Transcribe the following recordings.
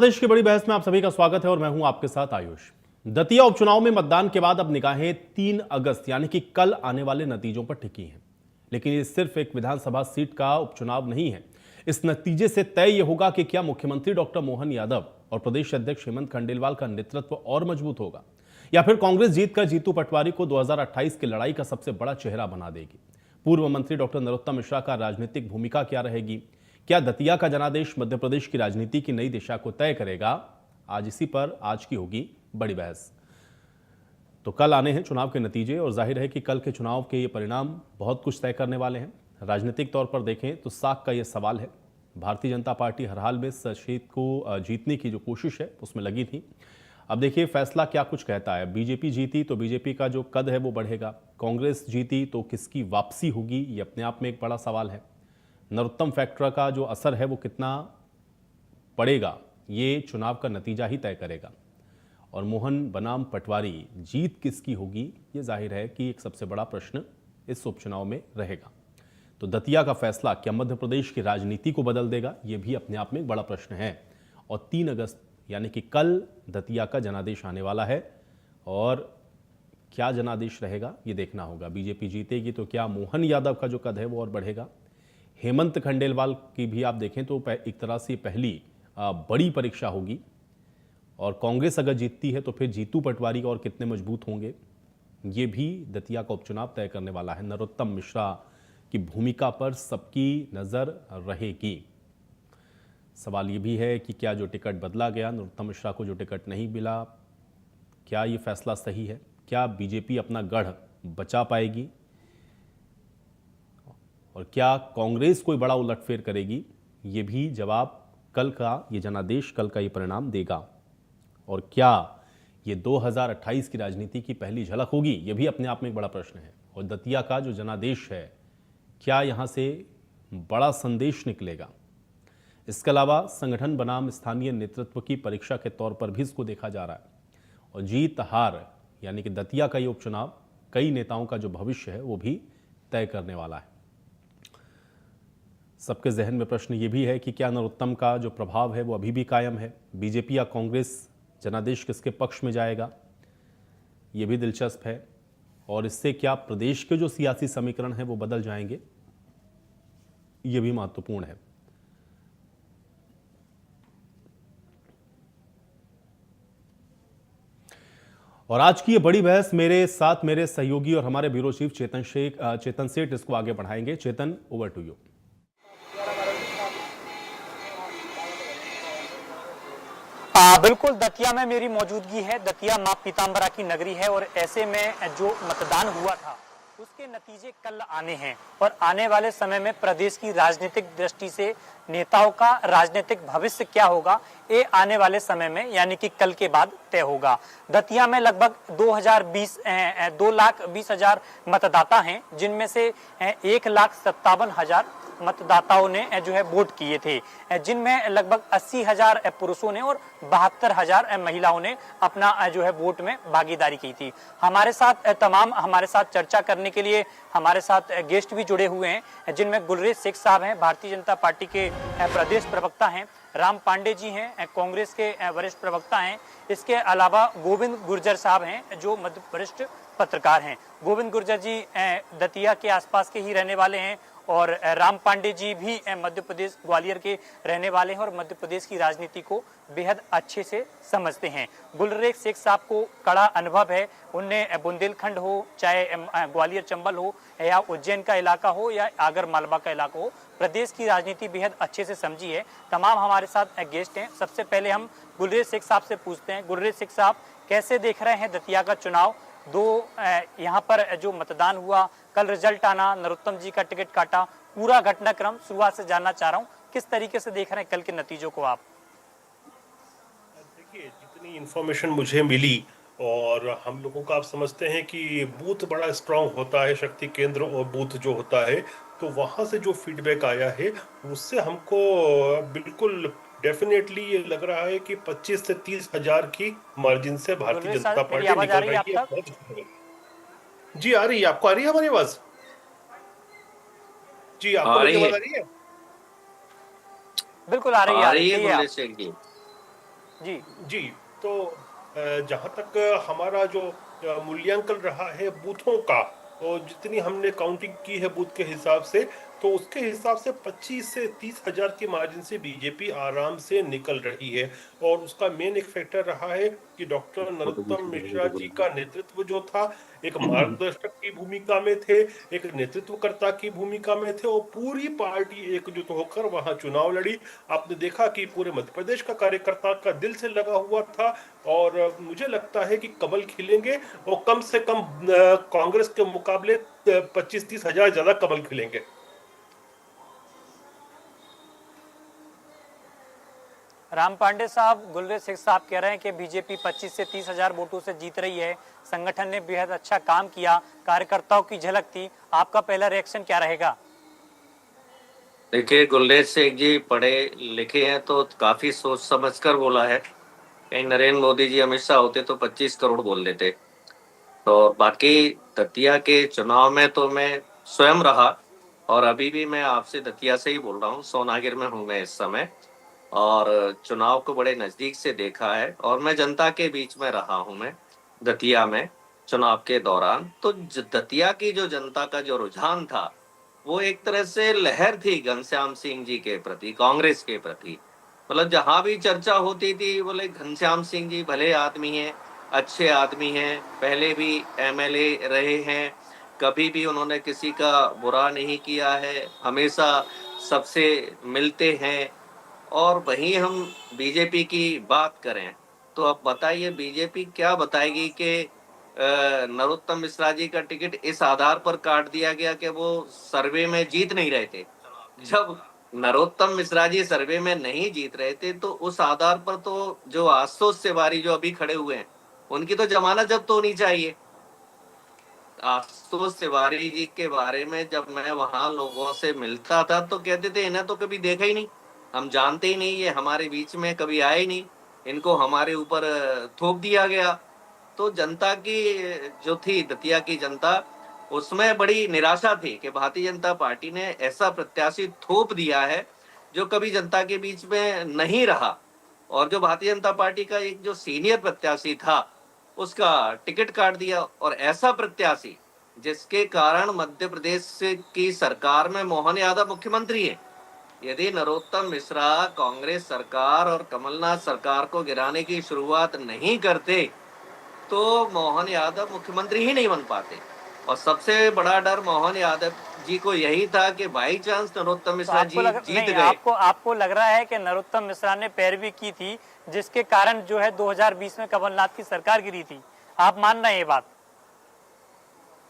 देश की बड़ी बहस में आप सभी का स्वागत है और मैं हूं आपके साथ आयुष। दतिया उपचुनाव में मतदान के बाद अब निगाहें 3 अगस्त यानी कि कल आने वाले नतीजों पर टिकी हैं। लेकिन ये सिर्फ एक विधानसभा सीट का उपचुनाव नहीं है। इस नतीजे से तय यह होगा कि क्या मुख्यमंत्री डॉक्टर मोहन यादव और प्रदेश अध्यक्ष हेमंत खंडेलवाल का नेतृत्व और मजबूत होगा, या फिर कांग्रेस जीतकर जीतू पटवारी को 2028 की लड़ाई का सबसे बड़ा चेहरा बना देगी। पूर्व मंत्री डॉक्टर नरोत्तम मिश्रा का राजनीतिक भूमिका क्या रहेगी? क्या दतिया का जनादेश मध्य प्रदेश की राजनीति की नई दिशा को तय करेगा? आज इसी पर आज की होगी बड़ी बहस। तो कल आने हैं चुनाव के नतीजे और जाहिर है कि कल के चुनाव के ये परिणाम बहुत कुछ तय करने वाले हैं। राजनीतिक तौर पर देखें तो साख का ये सवाल है। भारतीय जनता पार्टी हर हाल में इस सीट को जीतने की जो कोशिश है उसमें लगी थी। अब देखिए फैसला क्या कुछ कहता है। बीजेपी जीती तो बीजेपी का जो कद है वो बढ़ेगा। कांग्रेस जीती तो किसकी वापसी होगी, ये अपने आप में एक बड़ा सवाल है। नरोत्तम फैक्टर का जो असर है वो कितना पड़ेगा, ये चुनाव का नतीजा ही तय करेगा। और मोहन बनाम पटवारी जीत किसकी होगी, ये जाहिर है कि एक सबसे बड़ा प्रश्न इस उपचुनाव में रहेगा। तो दतिया का फैसला क्या मध्य प्रदेश की राजनीति को बदल देगा, ये भी अपने आप में एक बड़ा प्रश्न है। और 3 अगस्त यानी कि कल दतिया का जनादेश आने वाला है और क्या जनादेश रहेगा ये देखना होगा। बीजेपी जीतेगी तो क्या मोहन यादव का जो कद है वो और बढ़ेगा? हेमंत खंडेलवाल की भी आप देखें तो एक तरह से पहली बड़ी परीक्षा होगी। और कांग्रेस अगर जीतती है तो फिर जीतू पटवारी और कितने मजबूत होंगे, ये भी दतिया का उपचुनाव तय करने वाला है। नरोत्तम मिश्रा की भूमिका पर सबकी नजर रहेगी। सवाल ये भी है कि क्या जो टिकट बदला गया, नरोत्तम मिश्रा को जो टिकट नहीं मिला, क्या ये फैसला सही है? क्या बीजेपी अपना गढ़ बचा पाएगी और क्या कांग्रेस कोई बड़ा उलटफेर करेगी? ये भी जवाब कल का ये जनादेश, कल का ये परिणाम देगा। और क्या ये 2028 की राजनीति की पहली झलक होगी, ये भी अपने आप में एक बड़ा प्रश्न है। और दतिया का जो जनादेश है, क्या यहां से बड़ा संदेश निकलेगा? इसके अलावा संगठन बनाम स्थानीय नेतृत्व की परीक्षा के तौर पर भी इसको देखा जा रहा है। और जीत हार यानी कि दतिया का ये उपचुनाव कई नेताओं का जो भविष्य है वो भी तय करने वाला है। सबके जहन में प्रश्न ये भी है कि क्या नरोत्तम का जो प्रभाव है वो अभी भी कायम है? बीजेपी या कांग्रेस जनादेश किसके पक्ष में जाएगा, ये भी दिलचस्प है। और इससे क्या प्रदेश के जो सियासी समीकरण हैं वो बदल जाएंगे, ये भी महत्वपूर्ण है। और आज की ये बड़ी बहस मेरे साथ मेरे सहयोगी और हमारे ब्यूरो चीफ चेतन सेठ इसको आगे बढ़ाएंगे। चेतन, ओवर टू यू। बिल्कुल, दतिया में मेरी मौजूदगी है। दतिया मां पीताम्बरा की नगरी है और ऐसे में जो मतदान हुआ था उसके नतीजे कल आने हैं और आने वाले समय में प्रदेश की राजनीतिक दृष्टि से नेताओं का राजनीतिक भविष्य क्या होगा, ये आने वाले समय में यानी कि कल के बाद तय होगा। दतिया में लगभग 2,20,000 मतदाता हैं, जिनमें से 1,57,000 मतदाताओं ने जो है वोट किए थे, जिनमें लगभग 80,000 पुरुषों ने और 72,000 महिलाओं ने अपना जो है वोट में भागीदारी की थी। हमारे साथ चर्चा करने के लिए हमारे साथ गेस्ट भी जुड़े हुए हैं, जिनमें गुलरेज शेख साहब हैं, भारतीय जनता पार्टी के प्रदेश प्रवक्ता हैं, राम पांडे जी हैं, कांग्रेस के वरिष्ठ प्रवक्ता हैं। इसके अलावा गोविंद गुर्जर साहब हैं जो मध्य वरिष्ठ पत्रकार हैं। गोविंद गुर्जर जी दतिया के आसपास के ही रहने वाले हैं और राम पांडे जी भी मध्य प्रदेश ग्वालियर के रहने वाले हैं और मध्य प्रदेश की राजनीति को बेहद अच्छे से समझते हैं। गुलरेज शेख साहब को कड़ा अनुभव है। उनने बुंदेलखंड हो, चाहे ग्वालियर चंबल हो, या उज्जैन का इलाका हो या आगर मालवा का इलाका हो, प्रदेश की राजनीति बेहद अच्छे से समझी है। तमाम हमारे साथ गेस्ट हैं। सबसे पहले हम गुलरेज शेख साहब से पूछते हैं। गुलरेज शेख साहब, कैसे देख रहे हैं दतिया का चुनाव? यहाँ पर जो मतदान हुआ, कल रिजल्ट आना, नरोत्तम जी का टिकट काटा, पूरा घटनाक्रम शुरुआत से जानना चाह रहा हूँ, किस तरीके से देख रहे हैं कल के नतीजों को आप? देखिए, जितनी इंफॉर्मेशन मुझे मिली और हम लोगों का, आप समझते हैं कि बूथ बड़ा स्ट्रांग होता है, शक्ति केंद्र और बूथ जो होता है, तो वहां से जो फीडबैक आया है उससे हमको बिल्कुल डेफिनेटली ये लग रहा है कि 25 से 30,000 की मार्जिन से भारतीय जनता पार्टी निकल रही है। जी आ रही है, आपको आ रही है हमारी आवाज? जी आपको मेरी आवाज आ रही है? बिल्कुल आ रही है। गुलरेज शेख जी। जी। जी, तो जहाँ तक हमारा जो मूल्यांकन रहा है बूथों का, और जितनी हमने काउंटिंग की है बूथ के हिसाब से, तो उसके हिसाब से 25 से 30 हजार के मार्जिन से बीजेपी आराम से निकल रही है। और उसका मेन एक फैक्टर रहा है कि डॉक्टर नरोत्तम मिश्रा जी का नेतृत्व जो था, एक मार्गदर्शक की भूमिका में थे, एक नेतृत्वकर्ता की भूमिका में थे, और पूरी पार्टी एकजुट होकर वहां चुनाव लड़ी। आपने देखा कि पूरे मध्य प्रदेश का कार्यकर्ता का दिल से लगा हुआ था। और मुझे लगता है कि कमल खिलेंगे, और कम से कम कांग्रेस के मुकाबले 25-30 हजार ज्यादा कमल खिलेंगे। राम पांडे साहब, गुलरेज शेख साहब कह रहे हैं कि बीजेपी 25 से 30 हजार वोटों से जीत रही है, संगठन ने बेहद अच्छा काम किया, कार्यकर्ताओं की झलक थी। आपका पहला रिएक्शन क्या रहेगा? देखिए, गुलरेज शेख जी पढ़े लिखे हैं तो काफी सोच समझकर बोला है। कहीं नरेंद्र मोदी जी, अमित शाह होते तो 25 करोड़ बोल देते। तो बाकी दतिया के चुनाव में तो मैं स्वयं रहा, और अभी भी मैं आपसे दतिया से ही बोल रहा हूँ। सोनागिर में हूँ मैं इस समय, और चुनाव को बड़े नजदीक से देखा है, और मैं जनता के बीच में रहा हूँ मैं दतिया में चुनाव के दौरान। तो दतिया की जो जनता का जो रुझान था, वो एक तरह से लहर थी घनश्याम सिंह जी के प्रति, कांग्रेस के प्रति। मतलब जहां भी चर्चा होती थी, बोले घनश्याम सिंह जी भले आदमी हैं, अच्छे आदमी हैं, पहले भी एमएलए रहे हैं, कभी भी उन्होंने किसी का बुरा नहीं किया है, हमेशा सबसे मिलते हैं। और वहीं हम बीजेपी की बात करें तो अब बताइए बीजेपी क्या बताएगी कि नरोत्तम मिश्रा जी का टिकट इस आधार पर काट दिया गया कि वो सर्वे में जीत नहीं रहे थे। जब नरोत्तम मिश्रा जी सर्वे में नहीं जीत रहे थे तो उस आधार पर तो जो आशुतोष तिवारी जो अभी खड़े हुए हैं, उनकी तो जमानत जब्त होनी चाहिए। आशुतोष तिवारी जी के बारे में जब मैं वहां लोगों से मिलता था तो कहते थे इन्हें तो कभी देखा ही नहीं, हम जानते ही नहीं, ये हमारे बीच में कभी आए ही नहीं, इनको हमारे ऊपर थोप दिया गया। तो जनता की जो थी, दतिया की जनता, उसमें बड़ी निराशा थी कि भारतीय जनता पार्टी ने ऐसा प्रत्याशी थोप दिया है जो कभी जनता के बीच में नहीं रहा। और जो भारतीय जनता पार्टी का एक जो सीनियर प्रत्याशी था, उसका टिकट काट दिया। और ऐसा प्रत्याशी जिसके कारण मध्य प्रदेश की सरकार में मोहन यादव मुख्यमंत्री है। यदि नरोत्तम मिश्रा कांग्रेस सरकार और कमलनाथ सरकार को गिराने की शुरुआत नहीं करते तो मोहन यादव मुख्यमंत्री ही नहीं बन पाते। और सबसे बड़ा डर मोहन यादव जी को यही था कि बाई चांस नरोत्तम तो मिश्रा जी जीत नहीं, गए। आपको लग रहा है कि नरोत्तम मिश्रा ने पैरवी की थी, जिसके कारण जो है 2020 में कमलनाथ की सरकार गिरी थी। आप मान रहे हैं ये बात?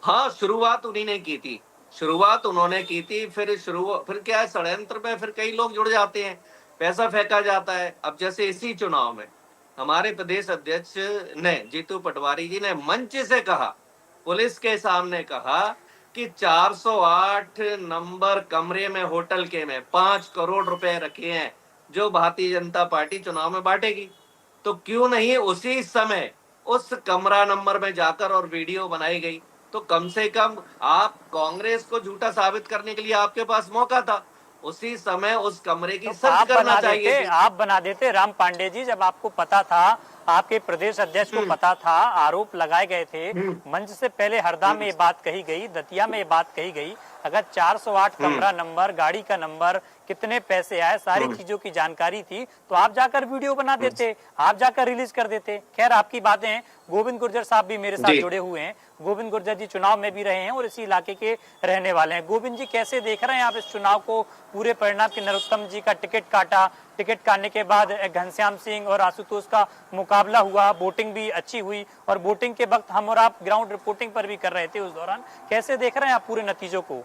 हाँ, शुरुआत उन्हीं ने की थी, शुरुआत उन्होंने की थी। फिर क्या है, षड्यंत्र में फिर कई लोग जुड़ जाते हैं, पैसा फेंका जाता है। अब जैसे इसी चुनाव में हमारे प्रदेश अध्यक्ष ने, जीतू पटवारी जी ने मंच से कहा, पुलिस के सामने कहा कि 408 नंबर कमरे में होटल के में 5 करोड़ रुपए रखे हैं जो भारतीय जनता पार्टी चुनाव में बांटेगी। तो क्यों नहीं उसी समय उस कमरा नंबर में जाकर और वीडियो बनाई गई। तो कम से कम आप कांग्रेस को झूठा साबित करने के लिए आपके पास मौका था, उसी समय उस कमरे की तो सर्च करना चाहिए थी। आप बना देते राम पांडे जी, जब आपको पता था, आपके प्रदेश अध्यक्ष को पता था, आरोप लगाए गए थे, मंच से पहले हरदा में ये बात कही गई, दतिया में ये बात कही गई। अगर 408 कमरा नंबर, गाड़ी का नंबर, कितने पैसे आए, सारी चीजों की जानकारी थी, तो आप जाकर वीडियो बना देते, आप जाकर रिलीज कर देते। खैर, आपकी बातें हैं। गोविंद गुर्जर साहब भी मेरे साथ जुड़े हुए हैं। गोविंद गुर्जर जी चुनाव में भी रहे हैं और इसी इलाके के रहने वाले हैं। गोविंद जी, कैसे देख रहे हैं आप इस चुनाव को, पूरे परिणाम की? नरोत्तम जी का टिकट काटा, टिकट काटने के बाद घनश्याम सिंह और आशुतोष का मुकाबला हुआ, वोटिंग भी अच्छी हुई, और वोटिंग के वक्त हम और आप ग्राउंड रिपोर्टिंग पर भी कर रहे थे उस दौरान। कैसे देख रहे हैं आप पूरे नतीजों को?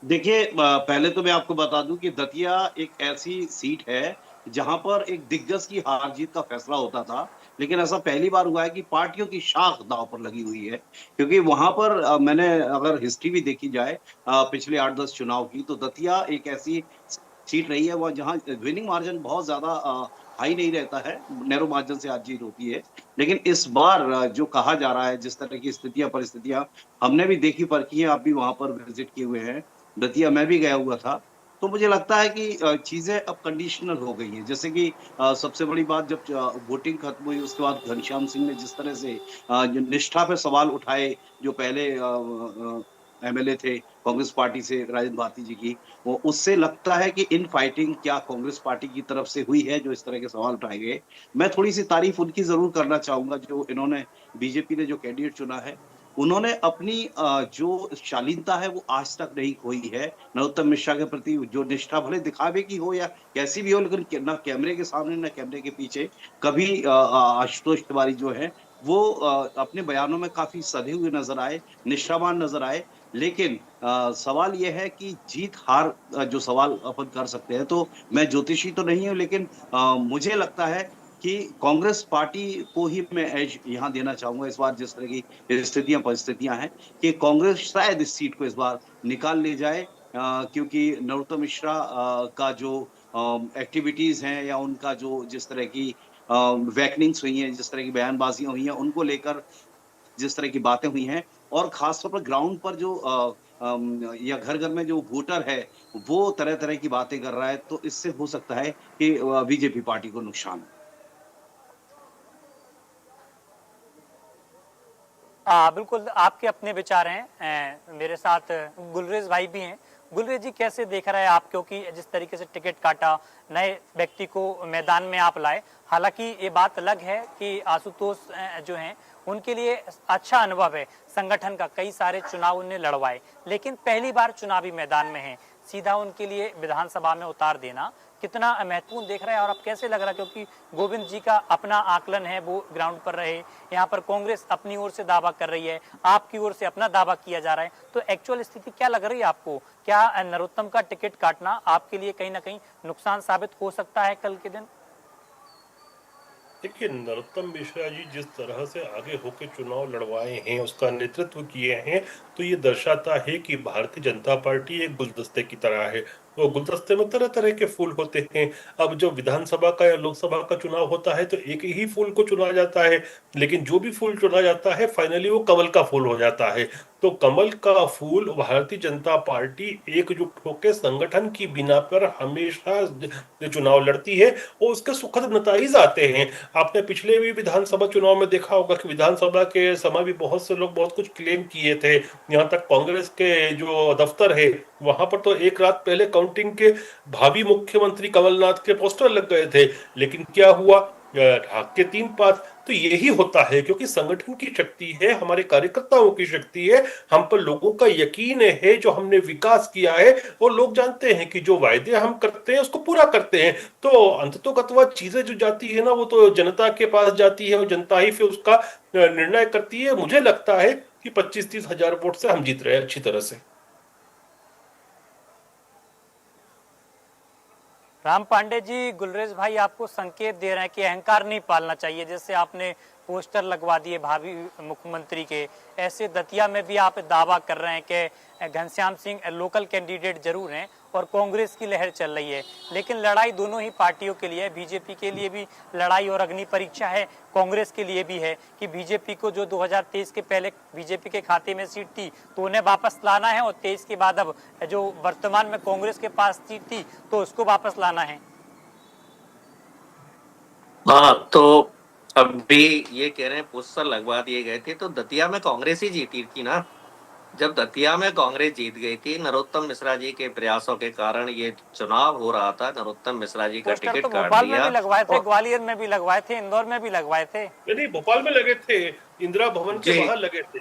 देखिए, पहले तो मैं आपको बता दूं कि दतिया एक ऐसी सीट है जहां पर एक दिग्गज की हार जीत का फैसला होता था, लेकिन ऐसा पहली बार हुआ है कि पार्टियों की शाख दांव पर लगी हुई है। क्योंकि वहां पर मैंने अगर हिस्ट्री भी देखी जाए पिछले 8-10 चुनाव की, तो दतिया एक ऐसी सीट रही है वह जहां विनिंग मार्जिन बहुत ज्यादा हाई नहीं रहता है, नैरो मार्जिन से हार जीत होती है। लेकिन इस बार जो कहा जा रहा है, जिस तरह की स्थितियां परिस्थितियां हमने भी देखी परखी हैं, आप भी वहां पर विजिट किए हुए हैं, दतिया मैं भी गया हुआ था, तो मुझे लगता है कि चीजें अब कंडीशनल हो गई हैं। जैसे कि सबसे बड़ी बात, जब वोटिंग खत्म हुई उसके बाद घनश्याम सिंह ने जिस तरह से जो निष्ठा पे सवाल उठाए, जो पहले एमएलए थे कांग्रेस पार्टी से राजेंद्र भारती जी की, वो उससे लगता है कि इन फाइटिंग क्या कांग्रेस पार्टी की तरफ से हुई है जो इस तरह के सवाल उठाए गए। मैं थोड़ी सी तारीफ उनकी जरूर करना चाहूंगा, जो इन्होंने बीजेपी ने जो कैंडिडेट चुना है, उन्होंने अपनी जो शालीनता है वो आज तक नहीं खोई है। नरोत्तम मिश्रा के प्रति जो निष्ठा भले दिखावे की हो या कैसी भी हो, लेकिन ना कैमरे के सामने ना कैमरे के पीछे कभी आशुतोष तिवारी जो है वो अपने बयानों में काफी सधे हुए नजर आए, निष्ठावान नजर आए। लेकिन सवाल यह है कि जीत हार जो सवाल अपन कर सकते हैं, तो मैं ज्योतिषी तो नहीं हूं, लेकिन मुझे लगता है कि कांग्रेस पार्टी को ही मैं एज यहाँ देना चाहूंगा इस बार, जिस तरह की स्थितियां परिस्थितियां हैं, कि कांग्रेस शायद इस सीट को इस बार निकाल ले जाए। क्योंकि नरोत्तम मिश्रा का जो एक्टिविटीज हैं या उनका जो जिस तरह की वैकनिंग्स हुई हैं, जिस तरह की बयानबाजियां हुई हैं, उनको लेकर जिस तरह की बातें हुई हैं, और खासतौर पर ग्राउंड पर जो या घर घर में जो वोटर है वो तरह तरह की बातें कर रहा है, तो इससे हो सकता है कि बीजेपी पार्टी को नुकसान हो। बिल्कुल आपके अपने विचार हैं। मेरे साथ गुलरेज भाई भी हैं। गुलरेज जी, कैसे देख रहे हैं आप, क्योंकि जिस तरीके से टिकट काटा, नए व्यक्ति को मैदान में आप लाए, हालांकि ये बात अलग है कि आशुतोष जो हैं उनके लिए अच्छा अनुभव है संगठन का, कई सारे चुनाव उन्हें लड़वाए, लेकिन पहली बार चुनावी मैदान में है, सीधा उनके लिए विधानसभा में उतार देना कितना महत्वपूर्ण देख रहा है, और अब कैसे लग रहा है, क्योंकि गोविंद जी का अपना आकलन है, वो ग्राउंड पर रहे, यहाँ पर कांग्रेस अपनी ओर से दावा कर रही है, आपकी ओर से अपना दावा किया जा रहा है, तो एक्चुअल स्थिति क्या लग रही है आपको? क्या नरोत्तम का टिकट काटना आपके लिए कहीं ना कहीं नुकसान साबित हो सकता है कल के दिन? देखिए, नरोत्तम मिश्रा जी जिस तरह से आगे होकर चुनाव लड़वाए हैं, उसका नेतृत्व किए हैं, तो ये दर्शाता है कि भारतीय जनता पार्टी एक गुलदस्ते की तरह है। वो गुलदस्ते में तरह तरह के फूल होते हैं। अब जो विधानसभा का या लोकसभा का चुनाव होता है तो एक ही फूल को चुना जाता है, लेकिन जो भी फूल चुना जाता है फाइनली वो कमल का फूल हो जाता है। तो कमल का फूल भारतीय जनता पार्टी एकजुट होकर संगठन की बिना पर हमेशा जो चुनाव लड़ती है और उसके सुखद नतीजे आते हैं। आपने पिछले भी विधानसभा चुनाव में देखा होगा कि विधानसभा के समय भी बहुत से लोग बहुत कुछ क्लेम किए थे। यहाँ तक कांग्रेस के जो दफ्तर है वहां पर तो एक रात पहले काउंटिंग के भावी मुख्यमंत्री कमलनाथ के पोस्टर लग गए थे, लेकिन क्या हुआ? ढाक के 3 पात। तो यही होता है, क्योंकि संगठन की शक्ति है, हमारे कार्यकर्ताओं की शक्ति है, हम पर लोगों का यकीन है, जो हमने विकास किया है, और लोग जानते हैं कि जो वायदे हम करते हैं उसको पूरा करते हैं। तो अंततोगत्वा चीजें जो जाती है ना, वो तो जनता के पास जाती है और जनता ही फिर उसका निर्णय करती है। मुझे लगता है कि 25-30 हजार वोट से हम जीत रहे हैं अच्छी तरह से। राम पांडे जी, गुलरेज भाई आपको संकेत दे रहे हैं कि अहंकार नहीं पालना चाहिए, जैसे आपने पोस्टर लगवा दिए भावी मुख्यमंत्री के, ऐसे दतिया में भी आप दावा कर रहे हैं कि घनश्याम सिंह लोकल कैंडिडेट जरूर हैं और कांग्रेस की लहर चल रही है, लेकिन लड़ाई दोनों ही पार्टियों के लिए है। बीजेपी के लिए भी लड़ाई और अग्नि परीक्षा है, कांग्रेस के लिए भी है कि बीजेपी को जो 2023 के पहले बीजेपी के खाते में सीट थी तो उन्हें वापस लाना है, और 23 के बाद अब जो वर्तमान में कांग्रेस के पास सीट थी तो उसको वापस लाना है। हाँ, तो अभी ये कह रहे हैं पोस्टर लगवा दिए गए थे, तो दतिया में कांग्रेस ही जीती थी ना। जब दतिया में कांग्रेस जीत गई थी, नरोत्तम मिश्रा जी के प्रयासों के कारण ये चुनाव हो रहा था, नरोत्तम मिश्रा जी का पोस्टर टिकट तो काट भोपाल में दिया। भी लगवाए थे, ग्वालियर में भी लगवाए थे, इंदौर में भी लगवाए थे। नहीं, भोपाल में लगे थे, इंदिरा भवन के बाहर लगे थे।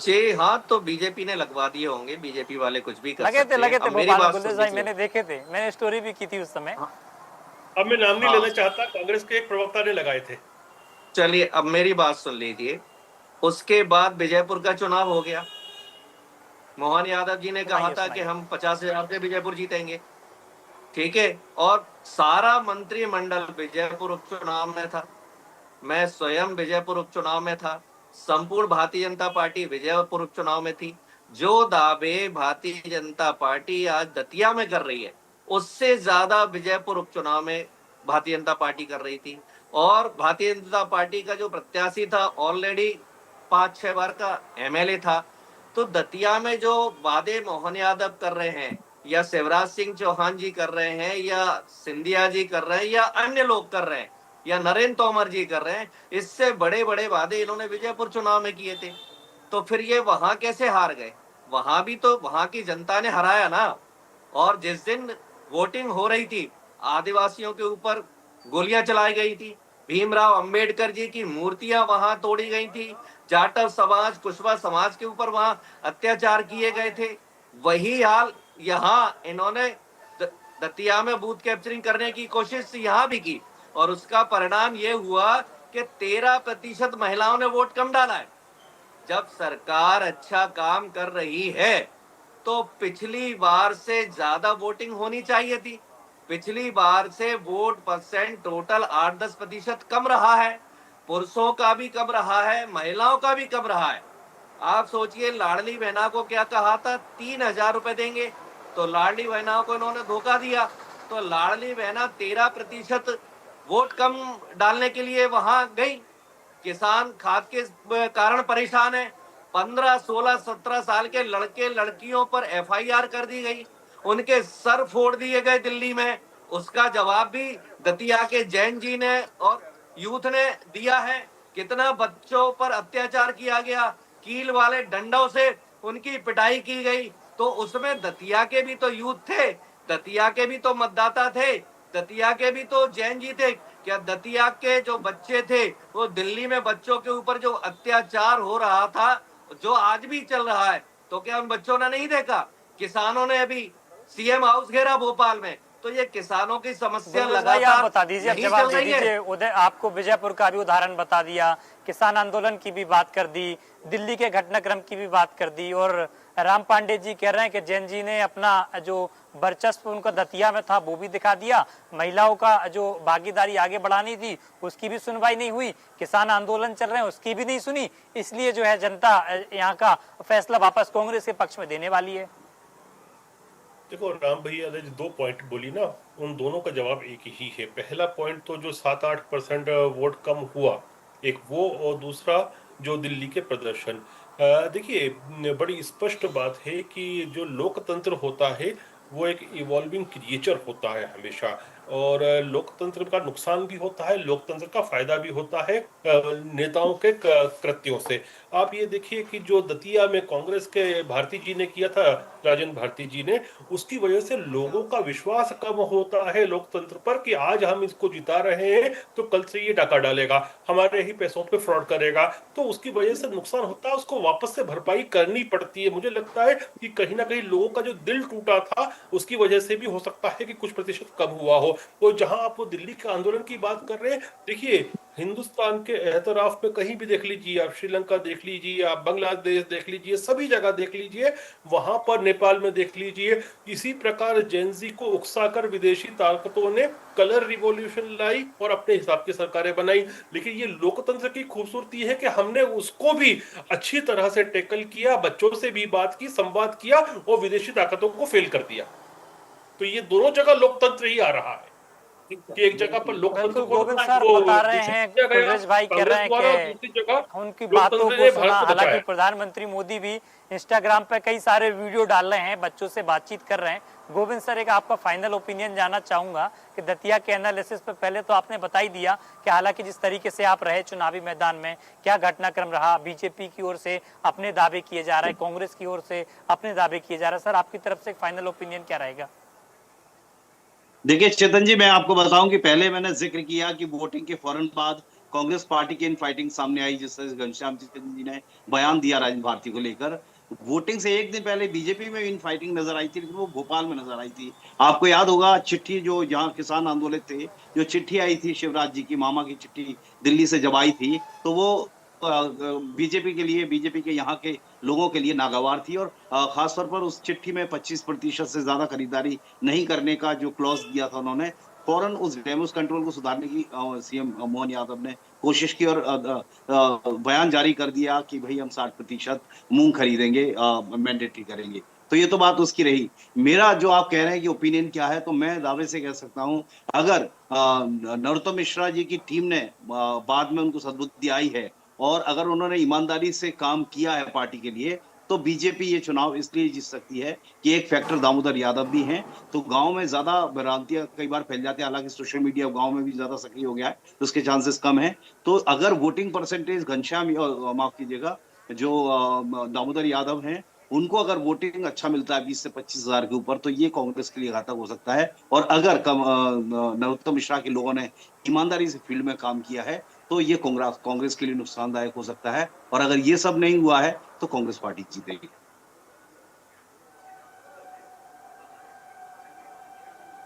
जी हाँ, तो बीजेपी ने लगवा दिए होंगे, बीजेपी वाले कुछ भी कर लगे सकते थे, लगे हैं। थे अब मेरी भोपाल में, बात गुलरेज सुन भाई लीजिए। मैंने देखे थे, मैंने स्टोरी भी की थी उस समय। अब मैं नाम नहीं हाँ, लेना चाहता, कांग्रेस के एक प्रवक्ता ने लगाए थे। चलिए अब मेरी बात सुन लीजिए। उसके बाद विजयपुर का चुनाव हो गया। मोहन यादव जी ने कहा था कि हम 50,000 से विजयपुर जीतेंगे, ठीक है, और सारा मंत्रिमंडल विजयपुर उपचुनाव में था, मैं स्वयं विजयपुर उपचुनाव में था, संपूर्ण भारतीय जनता पार्टी विजयपुर उपचुनाव में थी। जो दावे भारतीय जनता पार्टी आज दतिया में कर रही है, उससे ज्यादा विजयपुर उपचुनाव में भारतीय जनता पार्टी कर रही थी। और भारतीय जनता पार्टी का जो प्रत्याशी था ऑलरेडी 5-6 बार का एमएलए था। तो दतिया में जो वादे मोहन यादव कर रहे हैं या शिवराज सिंह चौहान जी कर रहे हैं, या सिंधिया जी कर रहे हैं, या अन्य लोग कर रहे हैं, या नरेंद्र तोमर जी कर रहे हैं, इससे बड़े बड़े वादे इन्होंने विजयपुर चुनाव में किए थे। तो फिर ये वहां कैसे हार गए? वहां भी तो वहां की जनता ने हराया ना। और जिस दिन वोटिंग हो रही थी, आदिवासियों के ऊपर गोलियां चलाई गई थी, भीमराव अंबेडकर जी की मूर्तियां वहां तोड़ी गई थी, जाटव समाज, कुशवा समाज के ऊपर वहां अत्याचार किए गए थे। वही हाल यहाँ इन्होंने दतिया में बूथ कैप्चरिंग करने की कोशिश यहाँ भी की, और उसका परिणाम ये हुआ कि 13% महिलाओं ने वोट कम डाला है। जब सरकार अच्छा काम कर रही है तो पिछली बार से ज्यादा वोटिंग होनी चाहिए थी। पिछली बार से वोट परसेंट टोटल 8-10% कम रहा है, पुरुषों का भी कम रहा है, महिलाओं का भी कम रहा है। आप सोचिए, लाडली बहना को क्या कहा था, 3,000 रुपए देंगे, तो लाडली बहना को इन्होंने धोखा दिया। तो लाडली बहना 13% वोट कम डालने के लिए वहां गई। किसान खाद के कारण परेशान है। 15, 16, 17 साल के लड़के लड़कियों पर एफआईआर कर दी गई, उनके सर फोड़ दिए गए दिल्ली में। उसका जवाब भी दतिया के जैन जी ने और यूथ ने दिया है। कितना बच्चों पर अत्याचार किया गया, कील वाले डंडों से उनकी पिटाई की गई। तो उसमें दतिया के भी तो यूथ थे, दतिया के भी तो मतदाता थे, दतिया के भी तो जैन जी थे। क्या दतिया के जो बच्चे थे, वो दिल्ली में बच्चों के ऊपर जो अत्याचार हो रहा था, जो आज भी चल रहा है, तो क्या उन बच्चों ने नहीं देखा? किसानों ने अभी सीएम हाउस घेरा भोपाल में, तो ये किसानों की समस्या गुलबुल भाई, आप बता दीजिए, अब यही जवाब चल दे रही है। दीजिए। उदय, आपको विजयपुर का भी उदाहरण बता दिया, किसान आंदोलन की भी बात कर दी, दिल्ली के घटनाक्रम की भी बात कर दी, और राम पांडे जी कह रहे हैं कि जैन जी ने अपना जो वर्चस्व उनका दतिया में था वो भी दिखा दिया, महिलाओं का जो भागीदारी आगे बढ़ानी थी उसकी भी सुनवाई नहीं हुई, किसान आंदोलन चल रहे हैं उसकी भी नहीं सुनी, इसलिए जो है जनता यहाँ का फैसला वापस कांग्रेस के पक्ष में देने वाली है। देखो राम भैया ने जो 2 पॉइंट बोली ना, उन दोनों का जवाब एक ही है। पहला पॉइंट तो जो 7-8% वोट कम हुआ, एक वो, और दूसरा जो दिल्ली के प्रदर्शन। देखिए, बड़ी स्पष्ट बात है कि जो लोकतंत्र होता है वो एक इवॉल्विंग क्रिएचर होता है हमेशा, और लोकतंत्र का नुकसान भी होता है, लोकतंत्र का फायदा भी होता है नेताओं के कृत्यों से। आप ये देखिए कि जो दतिया में कांग्रेस के भारती जी ने किया था, राजेंद्र भारती जी ने, उसकी वजह से लोगों का विश्वास कम होता है लोकतंत्र पर, कि आज हम इसको जिता रहे हैं तो कल से ये डाका डालेगा, हमारे ही पैसों पे फ्रॉड करेगा, तो उसकी वजह से नुकसान होता है, उसको वापस से भरपाई करनी पड़ती है। मुझे लगता है कि कहीं ना कहीं लोगों का जो दिल टूटा था उसकी वजह से भी हो सकता है कि कुछ प्रतिशत कम हुआ हो। तो जहां आप वो दिल्ली के आंदोलन की बात कर रहे हैं, देखिए हिंदुस्तान के एतराफ में कहीं भी देख लीजिए, आप श्रीलंका देख लीजिए, आप बांग्लादेश देख लीजिए, सभी जगह देख लीजिए, वहां पर नेपाल में देख लीजिए, इसी प्रकार जेनजी को उकसाकर विदेशी ताकतों ने कलर रिवॉल्यूशन लाई और अपने हिसाब की सरकारें बनाई। लेकिन ये लोकतंत्र की खूबसूरती है कि हमने उसको भी अच्छी तरह से टैकल किया, बच्चों से भी बात की, संवाद किया और विदेशी ताकतों को फेल कर दिया। तो ये दोनों जगह लोकतंत्र ही आ रहा है कि एक जगह पर लोकतंत्र बिल्कुल, को गोविंद सर बता रहे हैं, कुलरेश भाई कह रहे हैं कि दूसरी जगह उनकी बातों लोकतंत्र को ने सुना। भारत को हालांकि बचाया। प्रधानमंत्री मोदी भी इंस्टाग्राम पे कई सारे वीडियो डाल रहे हैं, बच्चों से बातचीत कर रहे हैं। गोविंद सर, एक आपका फाइनल ओपिनियन जानना चाहूंगा कि दतिया के एनालिसिस पे पहले तो आपने बता ही दिया कि हालांकि जिस तरीके से आप रहे चुनावी मैदान में, क्या घटनाक्रम रहा, बीजेपी की ओर से अपने दावे किए जा रहे हैं, कांग्रेस की ओर से अपने दावे किए जा रहे हैं, सर आपकी तरफ से एक फाइनल ओपिनियन क्या रहेगा? देखिए चेतन जी, मैं आपको बताऊं कि पहले मैंने जिक्र किया कि वोटिंग के फौरन बाद कांग्रेस पार्टी की इनफाइटिंग सामने आई, जिस तरह से घनश्याम जी ने बयान दिया राजेंद्र भारती को लेकर। वोटिंग से एक दिन पहले बीजेपी में इनफाइटिंग नजर आई थी, लेकिन वो भोपाल में नजर आई थी। आपको याद होगा चिट्ठी जो यहाँ किसान आंदोलित थे, जो चिट्ठी आई थी शिवराज जी की मामा की चिट्ठी दिल्ली से जब आई थी, तो वो बीजेपी के लिए, बीजेपी के यहाँ के लोगों के लिए नागवार थी। और खासतौर पर उस चिट्ठी में 25% से ज्यादा खरीदारी नहीं करने का जो क्लॉज दिया था उन्होंने, फौरन उस डैमेज कंट्रोल को सुधारने की सीएम मोहन यादव ने कोशिश की और बयान जारी कर दिया कि भाई हम 60% मूंग खरीदेंगे, मैंडेटरी करेंगे। तो ये तो बात उसकी रही। मेरा जो आप कह रहे हैं कि ओपिनियन क्या है, तो मैं दावे से कह सकता हूं, अगर नरोत्तम मिश्रा जी की टीम ने बाद में उनको सद्बुद्धि आई है और अगर उन्होंने ईमानदारी से काम किया है पार्टी के लिए, तो बीजेपी ये चुनाव इसलिए जीत सकती है कि एक फैक्टर दामोदर यादव भी हैं, तो गांव में ज्यादा भ्रांतियां कई बार फैल जाती है, हालांकि सोशल मीडिया गांव में भी ज्यादा सक्रिय हो गया है, तो उसके चांसेस कम है। तो अगर वोटिंग परसेंटेज घनश्याम माफ कीजिएगा, जो दामोदर यादव हैं, उनको अगर वोटिंग अच्छा मिलता है 20 से 25 हजार के ऊपर, तो ये कांग्रेस के लिए घातक हो सकता है। और अगर नरोत्तम मिश्रा के लोगों ने ईमानदारी से फील्ड में काम किया है, तो ये कांग्रेस कांग्रेस के लिए नुकसानदायक हो सकता है। और अगर ये सब नहीं हुआ है तो कांग्रेस पार्टी जीतेगी।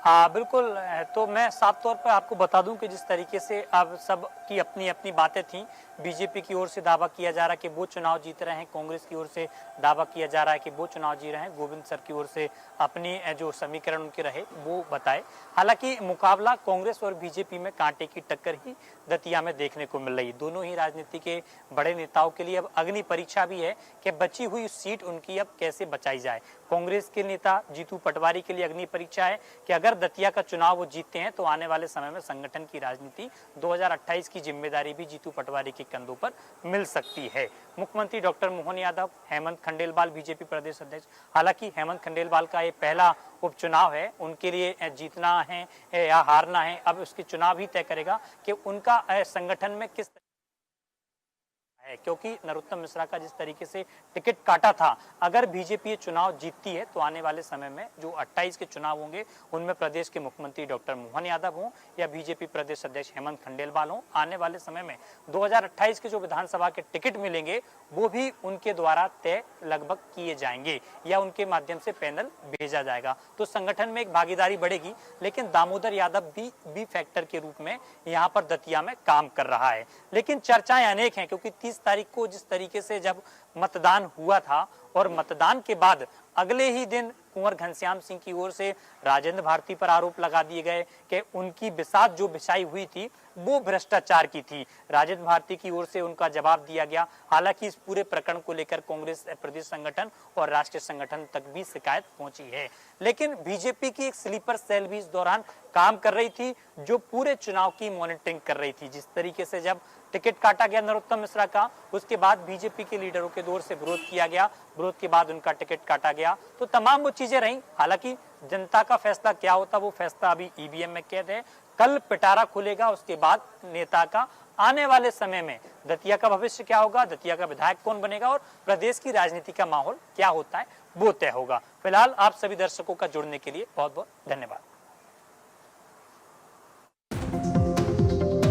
हाँ बिल्कुल। तो मैं साफ तौर पर आपको बता दूं कि जिस तरीके से अब सब की अपनी अपनी बातें थी, बीजेपी की ओर से दावा किया जा रहा है कि वो चुनाव जीत रहे हैं, कांग्रेस की ओर से दावा किया जा रहा है कि वो चुनाव जीत रहे हैं, गोविंद सर की ओर से अपनी जो समीकरण उनके रहे वो बताए। हालांकि मुकाबला कांग्रेस और बीजेपी में कांटे की टक्कर ही दतिया में देखने को मिल रही है। दोनों ही राजनीति के बड़े नेताओं के लिए अब अग्नि परीक्षा भी है कि बची हुई सीट उनकी अब कैसे बचाई जाए। कांग्रेस के नेता जीतू पटवारी के लिए अग्नि परीक्षा है कि अगर दतिया का चुनाव वो जीतते हैं तो आने वाले समय में संगठन की राजनीति 2028 की जिम्मेदारी भी जीतू पटवारी के कंधों पर मिल सकती है। मुख्यमंत्री डॉक्टर मोहन यादव, हेमंत खंडेलवाल बीजेपी प्रदेश अध्यक्ष, हालांकि हेमंत खंडेलवाल का ये पहला उपचुनाव है, उनके लिए जीतना है या हारना है अब उसके चुनाव ही तय करेगा कि उनका संगठन में किस है, क्योंकि नरोत्तम मिश्रा का जिस तरीके से टिकट काटा था, अगर बीजेपी ये चुनाव जीतती है तो आने वाले समय में जो 28 के चुनाव होंगे उनमें प्रदेश के मुख्यमंत्री डॉक्टर मोहन यादव हों या बीजेपी प्रदेश अध्यक्ष हेमंत खंडेलवाल हों, आने वाले समय में 2028 के जो विधानसभा के टिकट मिलेंगे वो भी उनके द्वारा तय लगभग किए जाएंगे या उनके माध्यम से पैनल भेजा जाएगा। तो संगठन में एक भागीदारी बढ़ेगी, लेकिन दामोदर यादव भी फैक्टर के रूप में यहाँ पर दतिया में काम कर रहा है। लेकिन चर्चाएं अनेक हैं, क्योंकि 30 तारीख को जिस तरीके से जब मतदान हुआ था और मतदान के बाद अगले ही दिन कुंवर घनश्याम सिंह की ओर से राजेंद्र भारती पर आरोप लगा दिए गए कि उनकी बिसात जो बिछाई हुई थी वो भ्रष्टाचार की थी। राजेंद्र भारती की ओर से उनका जवाब दिया गया। हालांकि इस पूरे प्रकरण को लेकर कांग्रेस प्रदेश संगठन और राष्ट्रीय संगठन तक भी शिकायत पहुंची है, लेकिन बीजेपी की एक स्लीपर सेल भी इस दौरान काम कर रही थी, जो पूरे चुनाव की मॉनिटरिंग कर रही थी। जिस तरीके से जब टिकट काटा गया नरोत्तम मिश्रा का, उसके बाद बीजेपी के लीडरों के दौर से विरोध किया गया, विरोध के बाद उनका टिकट काटा गया, तो तमाम वो चीजें रही। हालांकि जनता का फैसला क्या होता वो फैसला अभी ईवीएम में कैद है। कल पिटारा खुलेगा, उसके बाद नेता का आने वाले समय में दतिया का भविष्य क्या होगा, दतिया का विधायक कौन बनेगा और प्रदेश की राजनीति का माहौल क्या होता है वो तय होगा। फिलहाल आप सभी दर्शकों का जुड़ने के लिए बहुत बहुत धन्यवाद।